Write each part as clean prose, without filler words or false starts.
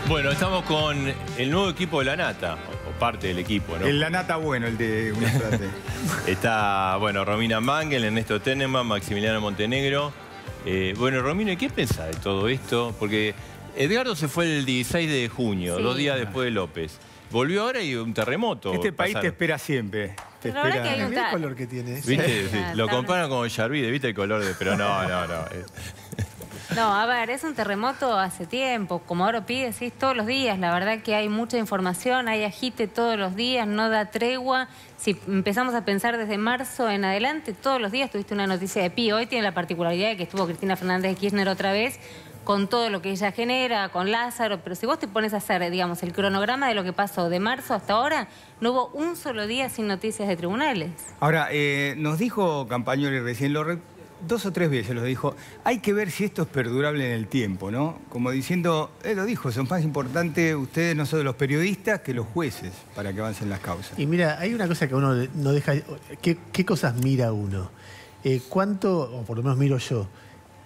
Bueno, estamos con el nuevo equipo de La Nata, o parte del equipo, ¿no? El La Nata bueno, el de una frase. Está, bueno, Romina Mangel, Ernesto Tenenbaum, Maximiliano Montenegro. Bueno, Romina, ¿qué pensás de todo esto? Porque Edgardo se fue el 16 de junio, sí, 2 días después de López. Volvió ahora y un terremoto. Este país te espera siempre. Te espera. espera. Que Mira el color que tiene. ¿Viste? Sí. Lo comparan con Yarvide, ¿viste el color de...? Pero no. No, a ver, es un terremoto hace tiempo, como ahora pide, sí, todos los días. La verdad que hay mucha información, hay agite todos los días, no da tregua. Si empezamos a pensar desde marzo en adelante, todos los días tuviste una noticia de Pi. Hoy tiene la particularidad de que estuvo Cristina Fernández de Kirchner otra vez, con todo lo que ella genera, con Lázaro, pero si vos te pones a hacer, digamos, el cronograma de lo que pasó de marzo hasta ahora, no hubo un solo día sin noticias de tribunales. Ahora, nos dijo Campagnoli recién, 2 o 3 veces lo dijo, hay que ver si esto es perdurable en el tiempo, ¿no? Como diciendo, él lo dijo, son más importantes ustedes, no solo los periodistas, que los jueces, para que avancen las causas. Y mira, hay una cosa que uno no deja... ¿Qué cosas mira uno? ¿Cuánto, o por lo menos miro yo,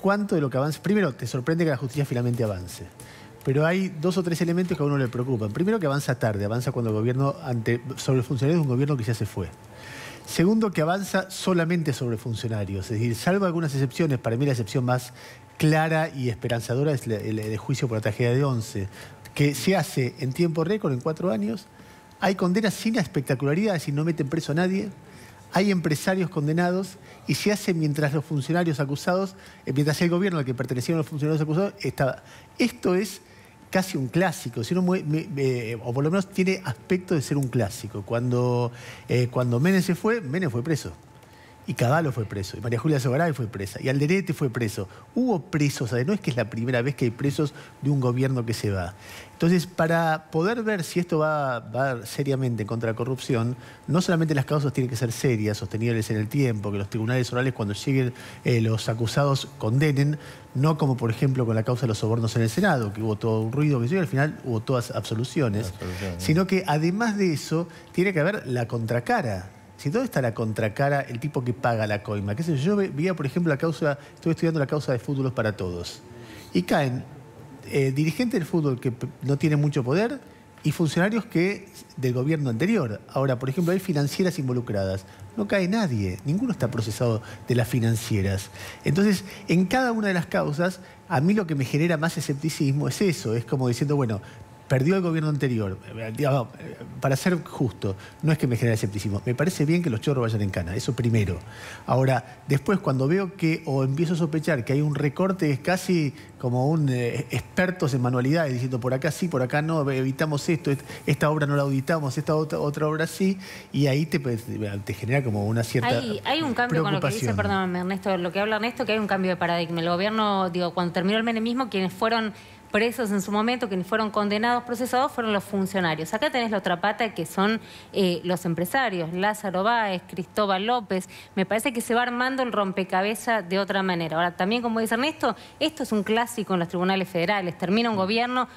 cuánto de lo que avanza? Primero, te sorprende que la justicia finalmente avance. Pero hay 2 o 3 elementos que a uno le preocupan. Primero, que avanza tarde, avanza cuando el gobierno, sobre funcionarios de un gobierno que ya se fue. Segundo, que avanza solamente sobre funcionarios. Es decir, salvo algunas excepciones, para mí la excepción más clara y esperanzadora es el juicio por la tragedia de Once, que se hace en tiempo récord, en 4 años. Hay condenas sin espectacularidad, es decir, no meten preso a nadie. Hay empresarios condenados y se hace mientras los funcionarios acusados, mientras el gobierno al que pertenecían los funcionarios acusados estaba. Esto es casi un clásico, si uno o por lo menos tiene aspecto de ser un clásico. Cuando Menem se fue, Menem fue preso. Y Cavallo fue preso, y María Julia Zogaray fue presa, y Alderete fue preso. Hubo presos, no es que es la primera vez que hay presos de un gobierno que se va. Entonces, para poder ver si esto va seriamente contra la corrupción, no solamente las causas tienen que ser serias, sostenibles en el tiempo, que los tribunales orales cuando lleguen los acusados condenen, no como por ejemplo con la causa de los sobornos en el Senado, que hubo todo un ruido, que al final hubo todas absoluciones, sino que además de eso tiene que haber la contracara. Si ¿dónde está la contracara, el tipo que paga la coima? ¿Qué sé yo? Yo veía, por ejemplo, estuve estudiando la causa de Fútbol para Todos. Y caen dirigentes del fútbol que no tienen mucho poder y funcionarios del gobierno anterior. Ahora, por ejemplo, hay financieras involucradas. No cae nadie, ninguno está procesado de las financieras. Entonces, en cada una de las causas, a mí lo que me genera más escepticismo es eso. Es como diciendo, bueno, perdió el gobierno anterior. Digamos, para ser justo, no es que me genere escepticismo. Me parece bien que los chorros vayan en cana, eso primero. Ahora, después cuando veo o empiezo a sospechar que hay un recorte, es casi como expertos en manualidades, diciendo por acá sí, por acá no, evitamos esto, esta obra no la auditamos, esta otra obra sí, y ahí te genera como una cierta Hay un cambio con lo que dice, perdóname Ernesto, lo que habla Ernesto, que hay un cambio de paradigma. El gobierno, cuando terminó el menemismo, quienes fueron presos en su momento, quienes fueron condenados, procesados, fueron los funcionarios. Acá tenés la otra pata, que son los empresarios, Lázaro Báez, Cristóbal López. Me parece que se va armando el rompecabezas de otra manera. Ahora, también como dice Ernesto, esto es un clásico en los tribunales federales. Termina un gobierno,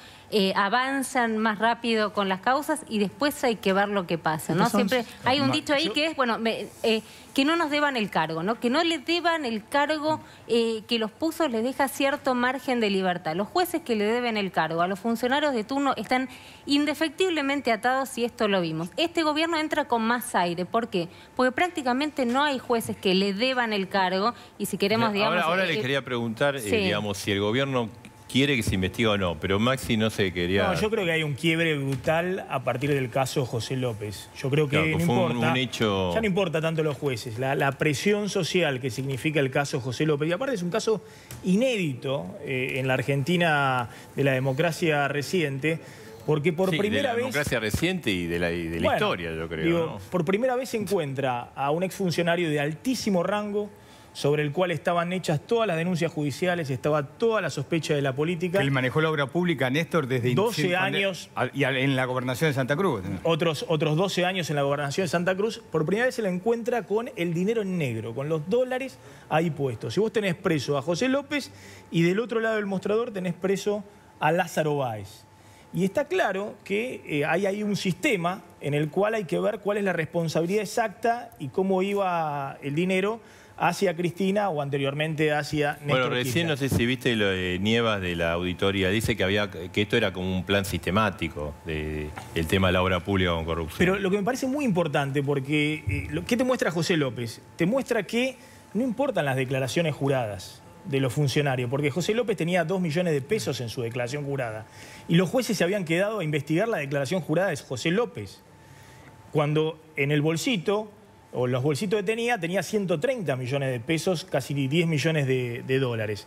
avanzan más rápido con las causas y después hay que ver lo que pasa, ¿no? Siempre hay un dicho ahí que es, bueno, que no nos deban el cargo, ¿no? Que no le deban el cargo que los puso, les deja cierto margen de libertad. Los jueces que le deben el cargo a los funcionarios de turno están indefectiblemente atados y esto lo vimos. Este gobierno entra con más aire. ¿Por qué? Porque prácticamente no hay jueces que le deban el cargo y si queremos, digamos... Ahora les quería preguntar, digamos, si el gobierno quiere que se investigue o no, pero Maxi no se quería... No, yo creo que hay un quiebre brutal a partir del caso José López. Yo creo que claro, no importa, un hecho... ya no importa tanto los jueces, la presión social que significa el caso José López, y aparte es un caso inédito en la Argentina de la democracia reciente, porque por primera vez... de la democracia reciente y de la historia, yo creo. Digo, ¿no? Por primera vez se encuentra a un exfuncionario de altísimo rango, sobre el cual estaban hechas todas las denuncias judiciales, estaba toda la sospecha de la política. Él manejó la obra pública, Néstor, desde 12 años. Y en la gobernación de Santa Cruz. Otros 12 años en la gobernación de Santa Cruz. Por primera vez se la encuentra con el dinero en negro, con los dólares ahí puestos. Si vos tenés preso a José López y del otro lado del mostrador tenés preso a Lázaro Báez. Y está claro que hay ahí un sistema en el cual hay que ver cuál es la responsabilidad exacta y cómo iba el dinero hacia Cristina o anteriormente hacia Néstor Bueno, recién Kirchner. no sé si viste lo de Nievas de la auditoría. Dice que esto era como un plan sistemático el tema de la obra pública con corrupción. Pero lo que me parece muy importante, porque ¿qué te muestra José López? Te muestra que no importan las declaraciones juradas de los funcionarios, porque José López tenía 2 millones de pesos en su declaración jurada. Y los jueces se habían quedado a investigar la declaración jurada de José López, cuando en el bolsito, o los bolsitos que tenía 130 millones de pesos, casi 10 millones de dólares.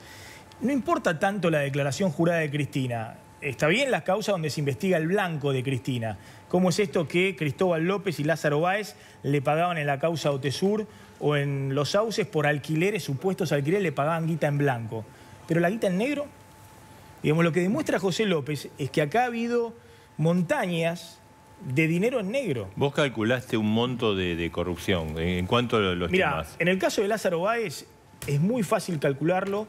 No importa tanto la declaración jurada de Cristina. Está bien la causa donde se investiga el blanco de Cristina. ¿Cómo es esto que Cristóbal López y Lázaro Báez le pagaban en la causa Otesur o en Los Sauces por alquileres, supuestos alquileres, le pagaban guita en blanco? Pero la guita en negro, digamos, lo que demuestra José López es que acá ha habido montañas de dinero en negro. Vos calculaste un monto de corrupción. ¿En cuánto lo Mirá, estimás? en el caso de Lázaro Báez es muy fácil calcularlo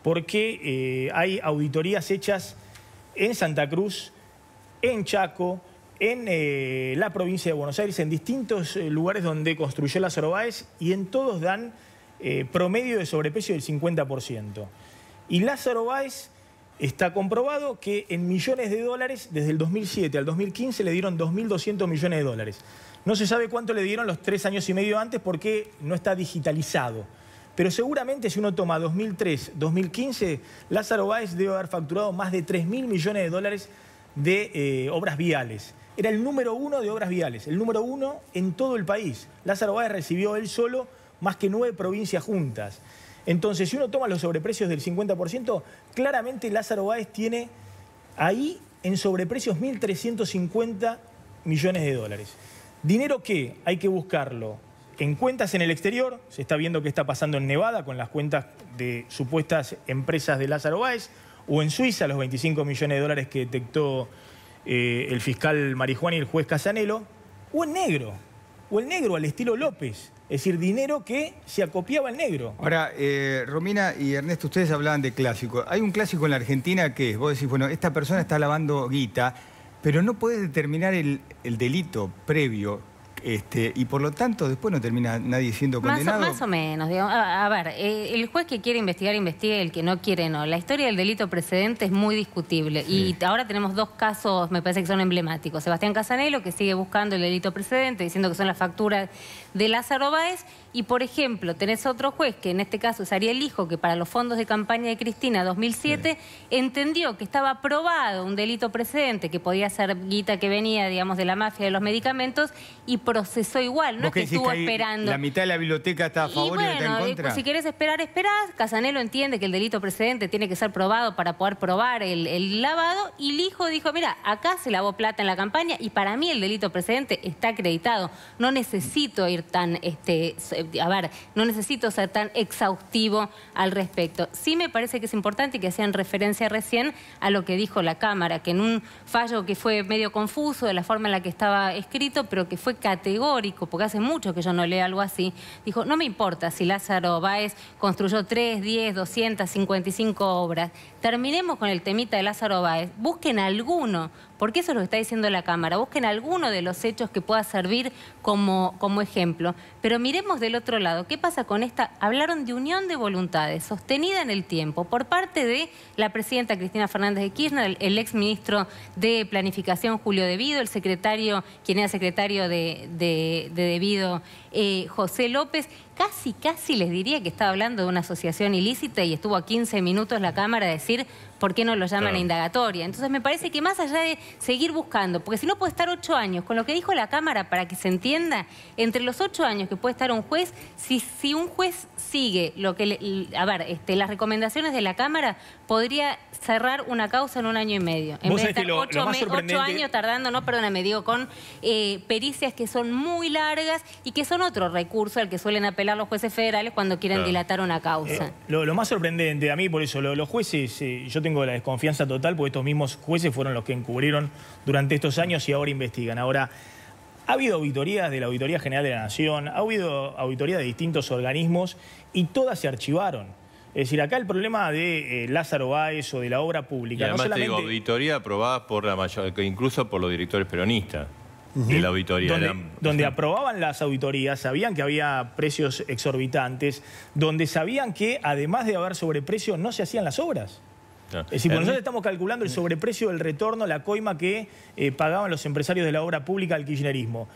porque hay auditorías hechas en Santa Cruz, en Chaco, en la provincia de Buenos Aires, en distintos lugares donde construyó Lázaro Báez, y en todos dan promedio de sobreprecio del 50%. Y Lázaro Báez está comprobado que en millones de dólares, desde el 2007 al 2015, le dieron 2.200 millones de dólares. No se sabe cuánto le dieron los 3 años y medio antes porque no está digitalizado. Pero seguramente si uno toma 2003, 2015, Lázaro Báez debe haber facturado más de 3.000 millones de dólares de obras viales. Era el número 1 de obras viales, el número 1 en todo el país. Lázaro Báez recibió él solo más que 9 provincias juntas. Entonces, si uno toma los sobreprecios del 50%, claramente Lázaro Báez tiene ahí en sobreprecios 1.350 millones de dólares. Dinero que hay que buscarlo en cuentas en el exterior. Se está viendo qué está pasando en Nevada con las cuentas de supuestas empresas de Lázaro Báez, o en Suiza, los 25 millones de dólares que detectó el fiscal Marijuán y el juez Casanelo, o en negro, o el negro al estilo López. Es decir, dinero que se acopiaba al negro. Ahora, Romina y Ernesto, ustedes hablaban de clásico. Hay un clásico en la Argentina que es, vos decís, bueno, esta persona está lavando guita, pero no podés determinar el delito previo. Y por lo tanto después no termina nadie siendo condenado. Más o menos. Digamos. A ver, el juez que quiere investigar, investigue, el que no quiere, no. La historia del delito precedente es muy discutible. Sí. Y ahora tenemos 2 casos, me parece que son emblemáticos. Sebastián Casanelo, que sigue buscando el delito precedente, diciendo que son las facturas de Lázaro Báez. Y, por ejemplo, tenés otro juez, que en este caso es Ariel Hijo, que para los fondos de campaña de Cristina 2007 entendió que estaba aprobado un delito precedente, que podía ser guita que venía, digamos, de la mafia de los medicamentos, y procesó igual. No es que estuvo esperando. La mitad de la biblioteca está a favor y la está en contra. Si querés esperar, esperás. Casanelo entiende que el delito precedente tiene que ser probado para poder probar el lavado, y el Hijo dijo, mira, acá se lavó plata en la campaña y para mí el delito precedente está acreditado. No necesito ir tan... no necesito ser tan exhaustivo al respecto. Sí me parece que es importante, que hacían referencia recién a lo que dijo la Cámara, que en un fallo que fue medio confuso de la forma en la que estaba escrito, pero que fue categórico, porque hace mucho que yo no leo algo así, dijo, no me importa si Lázaro Báez construyó 3, 10, 255 obras. Terminemos con el temita de Lázaro Báez. Busquen alguno, porque eso es lo que está diciendo la Cámara, busquen alguno de los hechos que pueda servir como ejemplo. Pero miremos del otro lado, ¿qué pasa con esta? Hablaron de unión de voluntades sostenida en el tiempo por parte de la presidenta Cristina Fernández de Kirchner, el exministro de Planificación Julio De Vido, el secretario, quien era secretario de Vido, José López. Casi les diría que estaba hablando de una asociación ilícita y estuvo a 15 minutos la Cámara a decir por qué no lo llaman a indagatoria. Entonces me parece que más allá de seguir buscando, porque si no puede estar 8 años, con lo que dijo la Cámara, para que se entienda, entre los 8 años que puede estar un juez, si un juez sigue lo que las recomendaciones de la Cámara, podría cerrar una causa en 1 año y medio. En vez de estar 8 años tardando, con pericias que son muy largas y que son otro recurso al que suelen apelar los jueces federales cuando quieren dilatar una causa. Lo más sorprendente a mí, por eso, los jueces, yo tengo la desconfianza total, porque estos mismos jueces fueron los que encubrieron durante estos años y ahora investigan. Ahora, ha habido auditorías de la Auditoría General de la Nación, ha habido auditorías de distintos organismos y todas se archivaron. Es decir, acá el problema de Lázaro Báez o de la obra pública... Y además no solamente... te digo, auditoría aprobada por la mayoría, incluso por los directores peronistas. de la auditoría. Donde aprobaban las auditorías, sabían que había precios exorbitantes, donde sabían que además de haber sobreprecio no se hacían las obras. No. Es decir, nosotros estamos calculando el sobreprecio del retorno, la coima que pagaban los empresarios de la obra pública al kirchnerismo.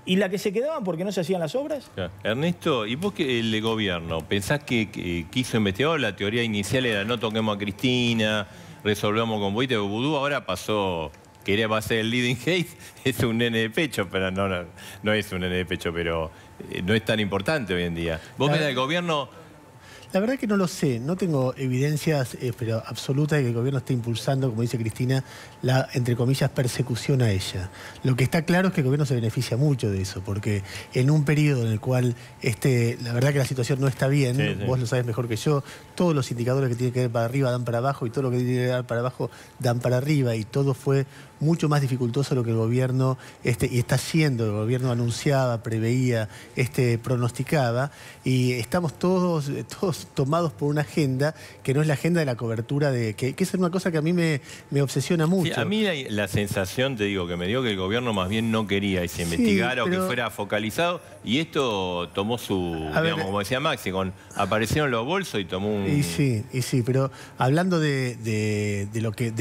¿Y la que se quedaban porque no se hacían las obras? Ernesto, ¿y vos que el gobierno pensás que quiso investigar? La teoría inicial era no toquemos a Cristina, resolvemos con Boite o Vudú, ahora pasó, quería pasar el leading case, es un nene de pecho, pero no es un nene de pecho, pero no es tan importante hoy en día. ¿Vos pensás el gobierno? La verdad que no lo sé, no tengo evidencias pero absolutas de que el gobierno esté impulsando, como dice Cristina, la, entre comillas, persecución a ella. Lo que está claro es que el gobierno se beneficia mucho de eso, porque en un periodo en el cual la verdad que la situación no está bien, vos lo sabés mejor que yo, todos los indicadores que tienen que ver para arriba dan para abajo y todo lo que tiene que dar para abajo dan para arriba y todo fue mucho más dificultoso de lo que el gobierno y está haciendo, el gobierno anunciaba, preveía, pronosticaba y estamos todos tomados por una agenda que no es la agenda de la cobertura que es una cosa que a mí me obsesiona mucho. Sí, a mí la sensación, te digo, que me dio que el gobierno más bien no quería que se investigara o que fuera focalizado y esto tomó digamos, como decía Maxi, aparecieron los bolsos y tomó un... Y sí, pero hablando de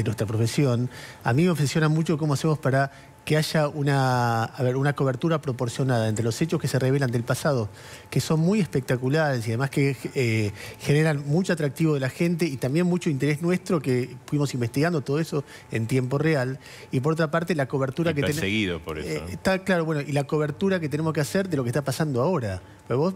nuestra profesión, a mí me obsesiona mucho cómo hacemos para que haya una cobertura proporcionada entre los hechos que se revelan del pasado, que son muy espectaculares y además que generan mucho atractivo de la gente y también mucho interés nuestro, que fuimos investigando todo eso en tiempo real. Y por otra parte, la cobertura que tenemos... perseguido por eso. Está claro, bueno, y la cobertura que tenemos que hacer de lo que está pasando ahora. Pero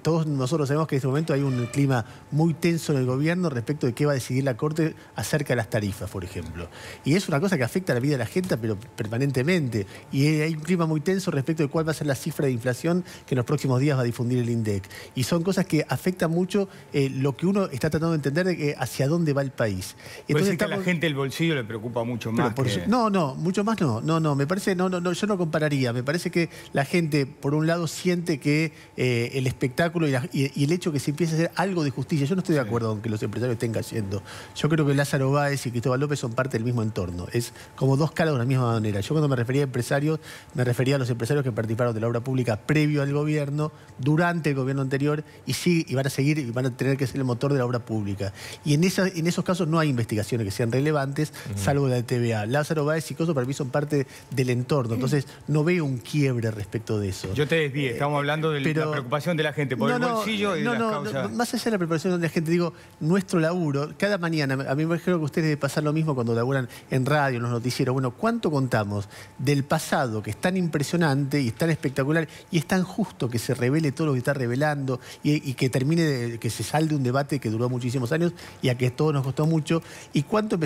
todos nosotros sabemos que en este momento hay un clima muy tenso en el gobierno respecto de qué va a decidir la Corte acerca de las tarifas, por ejemplo. Y es una cosa que afecta a la vida de la gente, pero permanentemente. Y hay un clima muy tenso respecto de cuál va a ser la cifra de inflación que en los próximos días va a difundir el INDEC. Y son cosas que afectan mucho lo que uno está tratando de entender de que hacia dónde va el país. Entonces que a la gente el bolsillo le preocupa mucho más. No, mucho más no. No, me parece, yo no compararía. Me parece que la gente, por un lado, siente que el espectáculo y el hecho que se empiece a hacer algo de justicia. Yo no estoy de acuerdo con que los empresarios estén cayendo. Yo creo que Lázaro Báez y Cristóbal López son parte del mismo entorno. Es como dos caras de la misma manera. Yo cuando me refería a empresarios, me refería a los empresarios que participaron de la obra pública previo al gobierno, durante el gobierno anterior, y van a seguir y van a tener que ser el motor de la obra pública. Y en esos casos no hay investigaciones que sean relevantes, salvo la de TVA. Lázaro Báez y Coso para mí son parte del entorno. Entonces no veo un quiebre respecto de eso. Yo te desvié, estamos hablando de la preocupación de la gente por el bolsillo y de las causas. Más allá de la preocupación de la gente, digo, nuestro laburo, cada mañana, a mí me creo que a ustedes les pasa lo mismo cuando laburan en radio, en los noticieros. Bueno, ¿cuánto contamos del pasado que es tan impresionante y es tan espectacular y es tan justo que se revele todo lo que está revelando y que termine, que se salde un debate que duró muchísimos años y a que todo nos costó mucho? ¿Y cuánto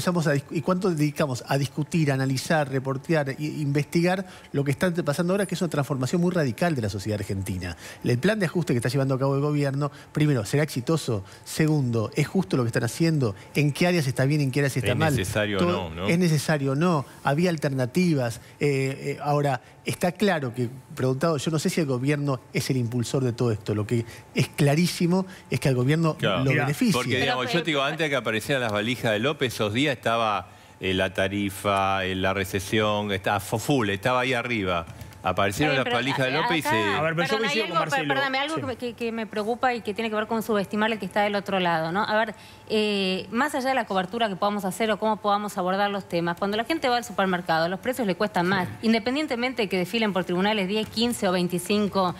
cuánto dedicamos a discutir, a analizar, reportear, investigar lo que está pasando ahora, que es una transformación muy radical de la sociedad argentina? El plan de ajuste que está llevando a cabo el gobierno, primero, ¿será exitoso? Segundo, ¿es justo lo que están haciendo? ¿En qué áreas está bien, en qué áreas está mal? ¿Es necesario o no? ¿Es necesario o no? ¿Había alternativas? Ahora, está claro que, preguntado, yo no sé si el gobierno es el impulsor de todo esto. Lo que es clarísimo es que al gobierno lo beneficia. Porque, digamos, yo te digo, antes de que aparecieran las valijas de López, esos días estaba la tarifa, la recesión, estaba full, estaba ahí arriba. Aparecieron las valijas de López y se... A ver, pero yo coincido con Marcelo. Perdóname, algo que me preocupa y que tiene que ver con subestimar el que está del otro lado, ¿no? A ver, más allá de la cobertura que podamos hacer o cómo podamos abordar los temas, cuando la gente va al supermercado, los precios le cuestan más, independientemente de que desfilen por tribunales 10, 15 o 25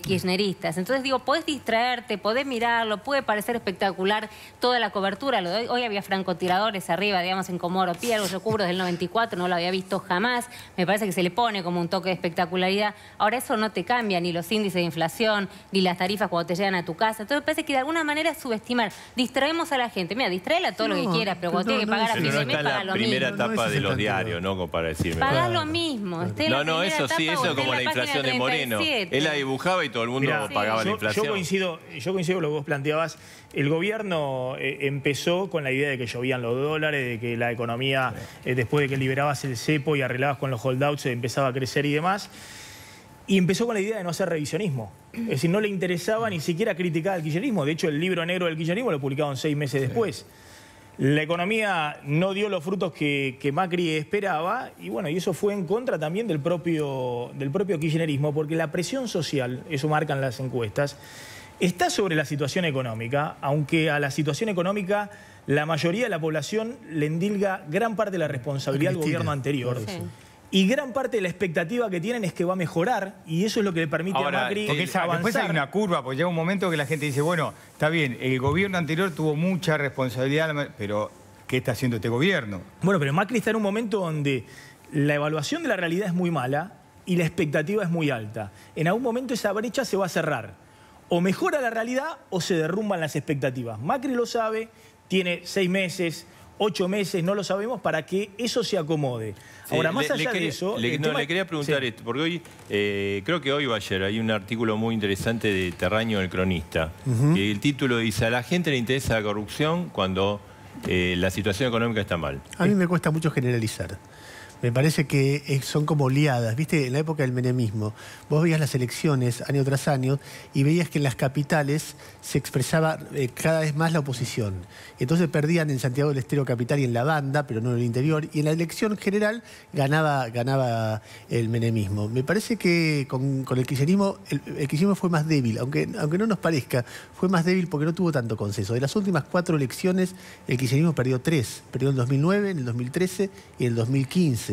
kirchneristas. Entonces, digo, podés distraerte, podés mirarlo, puede parecer espectacular toda la cobertura. Hoy había francotiradores arriba, digamos, en Comodoro Pi, algo yo cubro del 94, no lo había visto jamás. Me parece que se le pone como un toque de espectacularidad. Ahora eso no te cambia, ni los índices de inflación, ni las tarifas cuando te llegan a tu casa. Entonces me parece que de alguna manera es subestimar. Distraemos a la gente. Mira, distraela todo lo que quieras, pero cuando tiene que pagar a fin de mes, paga lo mismo. Primera etapa de los diarios, ¿no? Como para decirme. Pagás lo mismo. No, eso sí, eso como la inflación de Moreno. Él la dibujaba y todo el mundo pagaba la inflación. Yo coincido con lo que vos planteabas. El gobierno empezó con la idea de que llovían los dólares, de que la economía, después de que liberabas el cepo y arreglabas con los holdouts, empezaba a crecer y demás. Y empezó con la idea de no hacer revisionismo. Es decir, no le interesaba ni siquiera criticar al kirchnerismo. De hecho, el libro negro del kirchnerismo lo publicaron 6 meses después. La economía no dio los frutos que Macri esperaba y bueno, y eso fue en contra también del propio kirchnerismo, porque la presión social, eso marcan las encuestas, está sobre la situación económica, aunque a la situación económica la mayoría de la población le endilga gran parte de la responsabilidad al gobierno anterior. Sí. Y gran parte de la expectativa que tienen es que va a mejorar y eso es lo que le permite a Macri avanzar. Después hay una curva, porque llega un momento que la gente dice, bueno, está bien, el gobierno anterior tuvo mucha responsabilidad, pero ¿qué está haciendo este gobierno? Bueno, pero Macri está en un momento donde la evaluación de la realidad es muy mala y la expectativa es muy alta. En algún momento esa brecha se va a cerrar. O mejora la realidad o se derrumban las expectativas. Macri lo sabe, tiene 6 meses... 8 meses, no lo sabemos, para que eso se acomode. Ahora, más allá de eso... le quería preguntar esto, porque hoy, creo que hoy o ayer, hay un artículo muy interesante de Terraño, el cronista, que el título dice, a la gente le interesa la corrupción cuando la situación económica está mal. A mí me cuesta mucho generalizar. Me parece que son como oleadas, ¿viste? En la época del menemismo, vos veías las elecciones año tras año y veías que en las capitales se expresaba cada vez más la oposición. Entonces perdían en Santiago del Estero capital y en la banda, pero no en el interior, y en la elección general ganaba el menemismo. Me parece que con el kirchnerismo, el kirchnerismo fue más débil, aunque no nos parezca, fue más débil porque no tuvo tanto consenso. De las últimas 4 elecciones, el kirchnerismo perdió 3. Perdió en el 2009, en el 2013 y en el 2015.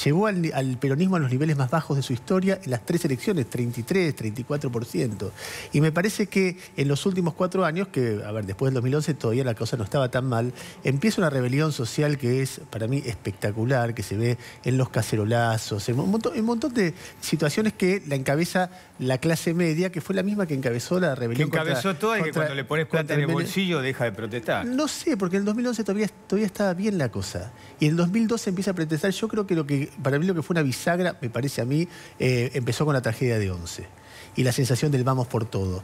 Llegó al peronismo a los niveles más bajos de su historia en las 3 elecciones, 33, 34%. Y me parece que en los últimos 4 años, que, a ver, después del 2011 todavía la cosa no estaba tan mal, empieza una rebelión social que es, para mí, espectacular, que se ve en los cacerolazos, en un montón de situaciones que la encabeza la clase media, que fue la misma que encabezó la rebelión. Que encabezó toda y que cuando le pones plata en el bolsillo deja de protestar. No sé, porque en el 2011 todavía estaba bien la cosa. Y en el 2012 empieza a protestar. Yo creo que para mí lo que fue una bisagra, me parece a mí, empezó con la tragedia de 11. Y la sensación del vamos por todo.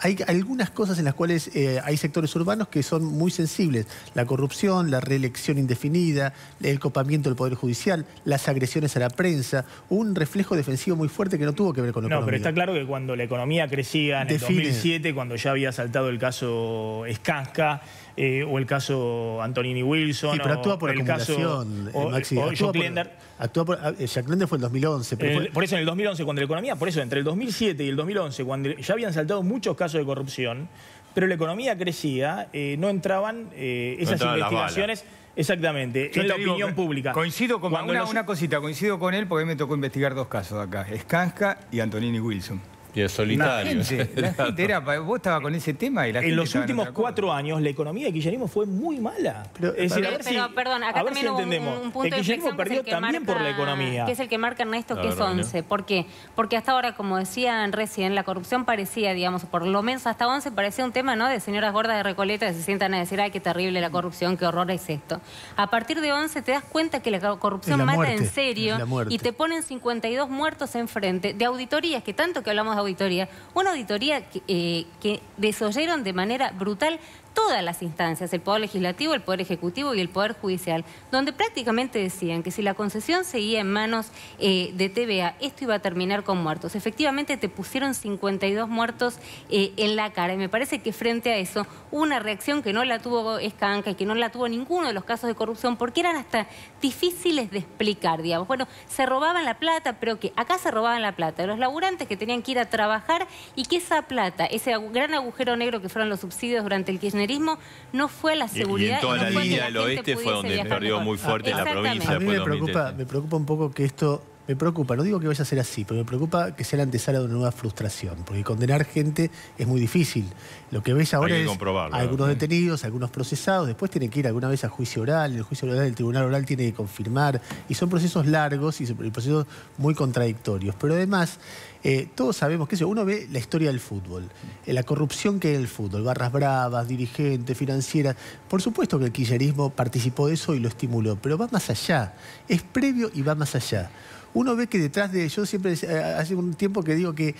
Hay algunas cosas en las cuales hay sectores urbanos que son muy sensibles. La corrupción, la reelección indefinida, el copamiento del Poder Judicial, las agresiones a la prensa, un reflejo defensivo muy fuerte que no tuvo que ver con la economía. No, pero está claro que cuando la economía crecía en el 2007, cuando ya había saltado el caso Skanska, o el caso Antonini Wilson, sí, pero actúa por acumulación, Maxi. Jack Lender fue en el 2011. Pero por eso en el 2011, cuando la economía, por eso entre el 2007 y el 2011, cuando ya habían saltado muchos casos de corrupción, pero la economía crecía, no entraban esas investigaciones. Exactamente, en la opinión pública. Coincido con una cosita, coincido con él porque a mí me tocó investigar 2 casos acá, Skanska y Antonini Wilson. Y es solitario. La gente era, vos estabas con ese tema y la gente... En los últimos 4 años, la economía de kirchnerismo fue muy mala. Perdón, acá también un punto de inflexión perdió también por la economía. Que es el que marca Ernesto, que es 11. ¿Por qué? Porque hasta ahora, como decían recién, la corrupción parecía, digamos, por lo menos hasta 11, parecía un tema, ¿no?, de señoras gordas de Recoleta que se sientan a decir, ay, qué terrible la corrupción, qué horror es esto. A partir de 11 te das cuenta que la corrupción mata en serio y te ponen 52 muertos enfrente de auditorías, que tanto que hablamos de auditoría, una auditoría que desoyeron de manera brutal todas las instancias, el Poder Legislativo, el Poder Ejecutivo y el Poder Judicial, donde prácticamente decían que si la concesión seguía en manos de TVA, esto iba a terminar con muertos. Efectivamente te pusieron 52 muertos en la cara y me parece que frente a eso hubo una reacción que no la tuvo Skanska y que no la tuvo ninguno de los casos de corrupción porque eran hasta difíciles de explicar, digamos. Bueno, se robaban la plata, pero que acá se robaban la plata de los laburantes que tenían que ir a trabajar y que esa plata, ese gran agujero negro que fueron los subsidios durante el kirchnerismo, no fue la seguridad. Y en toda la línea del oeste fue donde perdió muy fuerte la provincia. A mí me preocupa un poco que esto... Me preocupa, no digo que vaya a ser así, pero me preocupa que sea la antesala de una nueva frustración, porque condenar gente es muy difícil. Lo que ves ahora es algunos detenidos, algunos procesados, después tienen que ir alguna vez a juicio oral, el juicio oral del tribunal oral tiene que confirmar, y son procesos largos y procesos muy contradictorios. Pero además, todos sabemos que uno ve la historia del fútbol, la corrupción que hay en el fútbol, barras bravas, dirigentes, financieras. Por supuesto que el kirchnerismo participó de eso y lo estimuló, pero va más allá, es previo y va más allá. uno ve que detrás de, yo siempre, hace un tiempo que digo que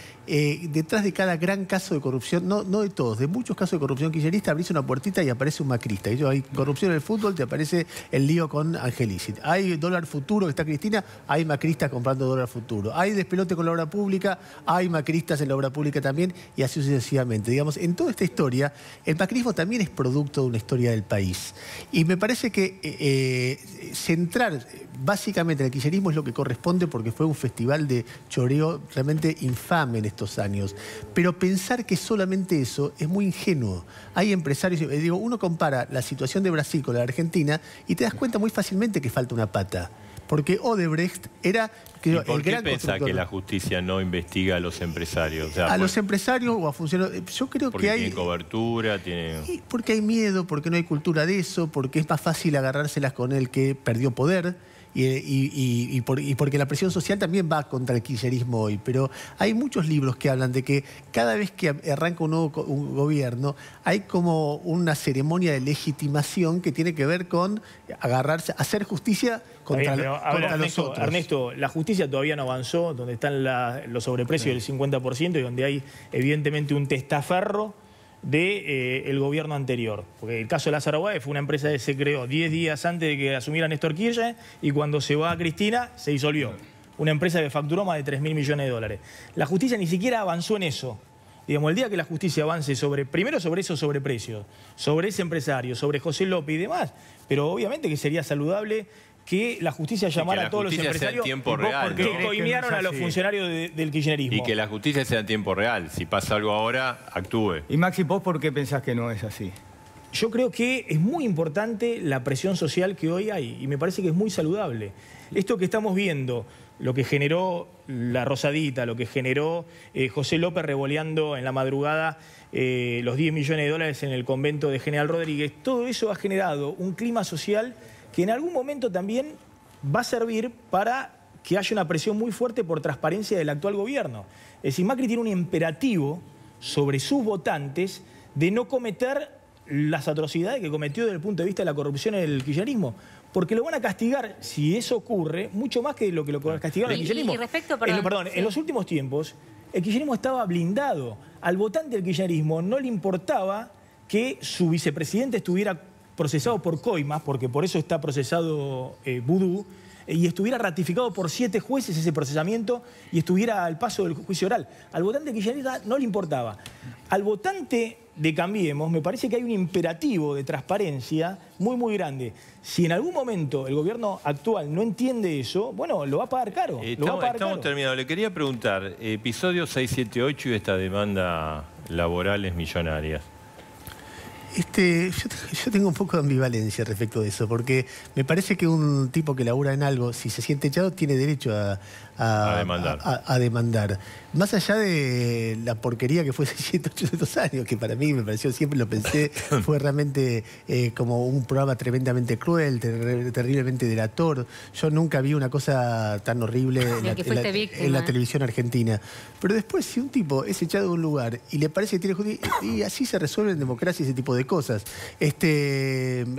detrás de cada gran caso de corrupción, no de todos, de muchos casos de corrupción kirchnerista, abrís una puertita y aparece un macrista. Y hay corrupción en el fútbol, te aparece el lío con Angelici. Hay dólar futuro, que está Cristina, hay macristas comprando dólar futuro. Hay despelote con la obra pública, hay macristas en la obra pública también, y así sucesivamente. Digamos, en toda esta historia, el macrismo también es producto de una historia del país. Y me parece que centrar básicamente en el kirchnerismo es lo que corresponde, porque fue un festival de choreo realmente infame en estos años. Pero pensar que solamente eso es muy ingenuo. Hay empresarios, digo, uno compara la situación de Brasil con la de Argentina y te das cuenta muy fácilmente que falta una pata. Porque Odebrecht era ¿Y por qué pensás que la justicia no investiga a los empresarios? O sea, a los empresarios o a funcionarios. Yo creo que hay... Porque tienen cobertura, tienen... Porque hay miedo, porque no hay cultura de eso, porque es más fácil agarrárselas con el que perdió poder. Y porque la presión social también va contra el kirchnerismo hoy. Pero hay muchos libros que hablan de que cada vez que arranca un nuevo gobierno hay como una ceremonia de legitimación que tiene que ver con agarrarse, hacer justicia contra los otros. Ernesto, la justicia todavía no avanzó, donde están los sobreprecios del 50% y donde hay evidentemente un testaferro del gobierno anterior. Porque el caso de Lázaro Báez fue una empresa que se creó 10 días antes de que asumiera Néstor Kirchner y cuando se va a Cristina se disolvió. Una empresa que facturó más de 3.000 millones de dólares. La justicia ni siquiera avanzó en eso. Digamos, el día que la justicia avance primero sobre esos sobreprecios, sobre ese empresario, sobre José López y demás, pero obviamente que sería saludable que la justicia llamara a todos los empresarios porque coimearon a los funcionarios del kirchnerismo. Y que la justicia sea en tiempo real. Si pasa algo ahora, actúe. Y Maxi, ¿vos por qué pensás que no es así? Yo creo que es muy importante la presión social que hoy hay y me parece que es muy saludable. Esto que estamos viendo, lo que generó la Rosadita, lo que generó José López revoleando en la madrugada los 10 millones de dólares en el convento de General Rodríguez, todo eso ha generado un clima social que en algún momento también va a servir para que haya una presión muy fuerte por transparencia del actual gobierno. Es decir, Macri tiene un imperativo sobre sus votantes de no cometer las atrocidades que cometió desde el punto de vista de la corrupción en el kirchnerismo. Porque lo van a castigar, si eso ocurre, mucho más que lo castigaron el kirchnerismo. Y respecto, en los últimos tiempos, el kirchnerismo estaba blindado. Al votante del kirchnerismo no le importaba que su vicepresidente estuviera procesado por coimas, porque por eso está procesado Vudú, y estuviera ratificado por 7 jueces ese procesamiento y estuviera al paso del juicio oral. Al votante kirchnerista no le importaba. Al votante de Cambiemos me parece que hay un imperativo de transparencia muy, muy grande. Si en algún momento el gobierno actual no entiende eso, bueno, lo va a pagar caro. Estamos terminados. Le quería preguntar, episodio 678 y esta demanda laborales millonarias. Yo tengo un poco de ambivalencia respecto de eso, porque me parece que un tipo que labura en algo, si se siente echado, tiene derecho a demandar. Más allá de la porquería que fue 600 años, que para mí me pareció, siempre lo pensé, fue realmente como un programa tremendamente cruel, terriblemente delator. Yo nunca vi una cosa tan horrible en la televisión argentina. Pero después, si un tipo es echado de un lugar y le parece que tiene justicia, y así se resuelve en democracia ese tipo de cosas.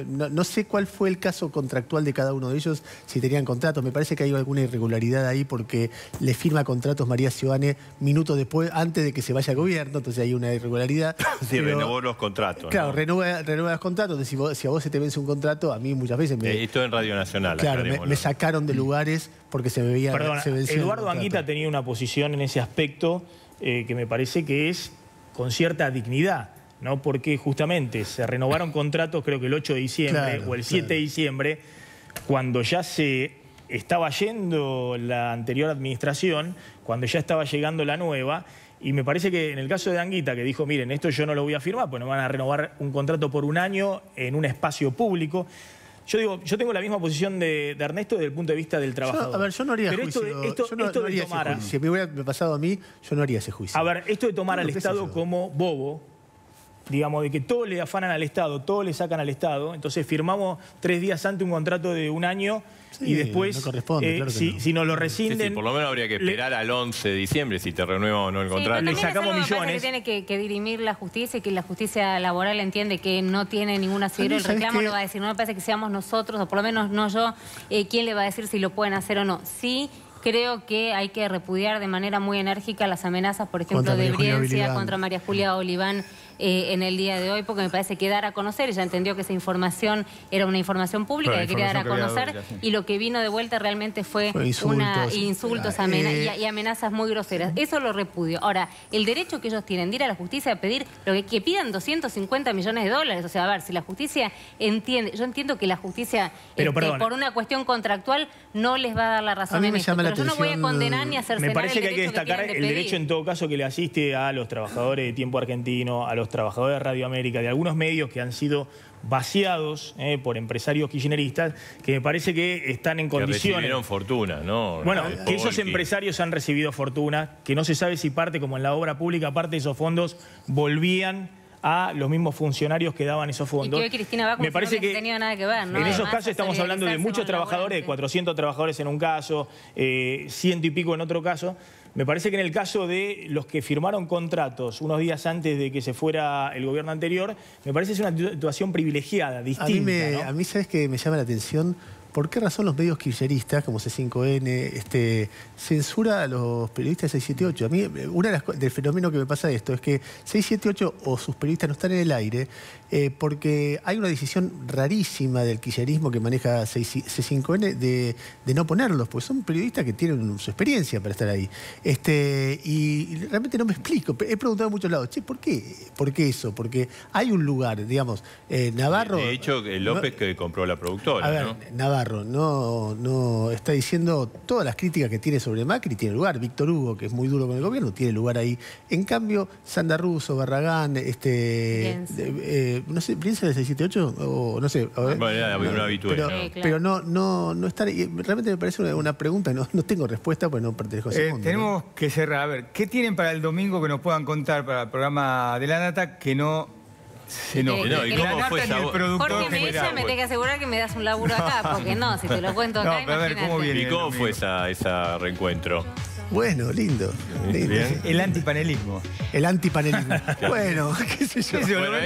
No sé cuál fue el caso contractual de cada uno de ellos, si tenían contratos. Me parece que hay alguna irregularidad ahí porque le firma contratos María Ciobane minutos después, antes de que se vaya al gobierno, entonces hay una irregularidad. Sí, renovó los contratos. Claro, ¿no? renueva los contratos. Entonces, si a vos se te vence un contrato, a mí muchas veces esto en Radio Nacional. Claro, me sacaron de lugares porque se me veía... Perdón, Eduardo Anguita tenía una posición en ese aspecto que me parece que es con cierta dignidad, ¿no? Porque justamente se renovaron contratos, creo que el 8 de diciembre o el 7 de diciembre, cuando ya se estaba yendo la anterior administración, cuando ya estaba llegando la nueva, y me parece que en el caso de Anguita, que dijo, miren, esto yo no lo voy a firmar, pues nos van a renovar un contrato por un año en un espacio público. Yo digo, yo tengo la misma posición de Ernesto desde el punto de vista del trabajador. Yo no haría juicio. Si me hubiera pasado a mí, yo no haría ese juicio. A ver, esto de tomar al Estado como bobo, digamos, de que todo le afanan al Estado, todo le sacan al Estado, entonces firmamos 3 días antes un contrato de un año y después, no corresponde, claro que si nos lo rescinden... Sí, por lo menos habría que esperar al 11 de diciembre si te renueva o no el contrato. Le sacamos millones. Que tiene que dirimir la justicia y que la justicia laboral entiende que no tiene ningún asidero. El reclamo lo va a decir, no me parece que seamos nosotros, o por lo menos no yo, quién le va a decir si lo pueden hacer o no. Sí, Creo que hay que repudiar de manera muy enérgica las amenazas, por ejemplo, Contra de María Julia Brienza, Oliván. contra María Julia Oliván en el día de hoy, porque me parece que dar a conocer, ella entendió que esa información era una información pública Pero que quería dar a información que había conocer, dado ella, sí. y lo que vino de vuelta realmente fue insultos y amenazas muy groseras. Eso lo repudio. Ahora, el derecho que ellos tienen de ir a la justicia a pedir lo que pidan $250 millones. O sea, a ver, si la justicia entiende, yo entiendo que la justicia por una cuestión contractual no les va a dar la razón en esto, pero yo no voy a condenar ni a cercenar. Me parece que hay que destacar el derecho en todo caso que le asiste a los trabajadores de Tiempo Argentino, a los trabajadores de Radio América, de algunos medios que han sido vaciados por empresarios kirchneristas, que me parece que están en condiciones... Que recibieron fortuna, ¿no? Bueno, que esos empresarios han recibido fortuna, que no se sabe si parte, como en la obra pública, parte de esos fondos volvían a los mismos funcionarios que daban esos fondos. Y que hoy Cristina Bacus me parece no que tenía nada que ver, ¿no? en esos Además, casos estamos hablando de muchos trabajadores, de 400 trabajadores en un caso, 100 y pico en otro caso. Me parece que en el caso de los que firmaron contratos unos días antes de que se fuera el gobierno anterior, me parece que es una situación privilegiada, distinta. A mí, ¿sabes qué me llama la atención? ¿Por qué razón los medios kirchneristas, como C5N, censura a los periodistas de 678? A mí, del fenómeno que me pasa esto es que 678 o sus periodistas no están en el aire porque hay una decisión rarísima del kirchnerismo que maneja C5N de no ponerlos, porque son periodistas que tienen su experiencia para estar ahí. Y realmente no me explico. He preguntado a muchos lados, che, ¿por qué? ¿Por qué eso? Porque hay un lugar, digamos, Navarro... De hecho, López que compró la productora, a ver, ¿no? Navarro no está diciendo todas las críticas que tiene sobre Macri, tiene lugar. Víctor Hugo, que es muy duro con el gobierno, tiene lugar ahí. En cambio, Sandra Russo, Barragán, no sé, ¿piensa del 678? O no sé. Bueno, era una habitual. Pero no está... Realmente me parece una pregunta, no tengo respuesta, porque no pertenezco a ese mundo. Tenemos que cerrar. A ver, ¿qué tienen para el domingo que nos puedan contar para el programa de La Nata que no se enoje? ¿y cómo fue esa voz? Jorge Mella, me tengo que asegurar que me das un laburo acá, porque no, si te lo cuento acá, pero a ver, ¿cómo viene? ¿Y cómo fue ese reencuentro? Bueno, lindo. Bien. El antipanelismo. El antipanelismo. Bueno, qué sé yo. Bueno,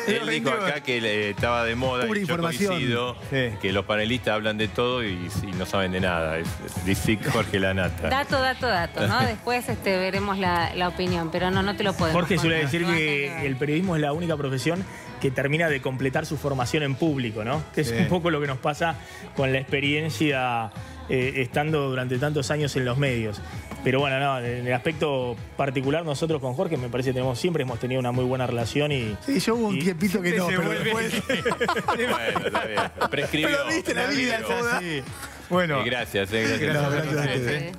él dijo acá que estaba de moda pura y yo información. coincido que los panelistas hablan de todo y no saben de nada. Dice Jorge Lanata. Dato, ¿no? Después veremos la opinión, pero no te lo podemos Jorge suele contar, decir que el periodismo es la única profesión que termina de completar su formación en público, ¿no? Que es un poco lo que nos pasa con la experiencia estando durante tantos años en los medios. Pero bueno, no, en el aspecto particular nosotros con Jorge me parece que siempre hemos tenido una muy buena relación y... Sí, yo hubo un tiempito que no, pero después... Bueno, está bien. Prescribió. Pero viste la vida, Bueno. Gracias. Gracias. Gracias.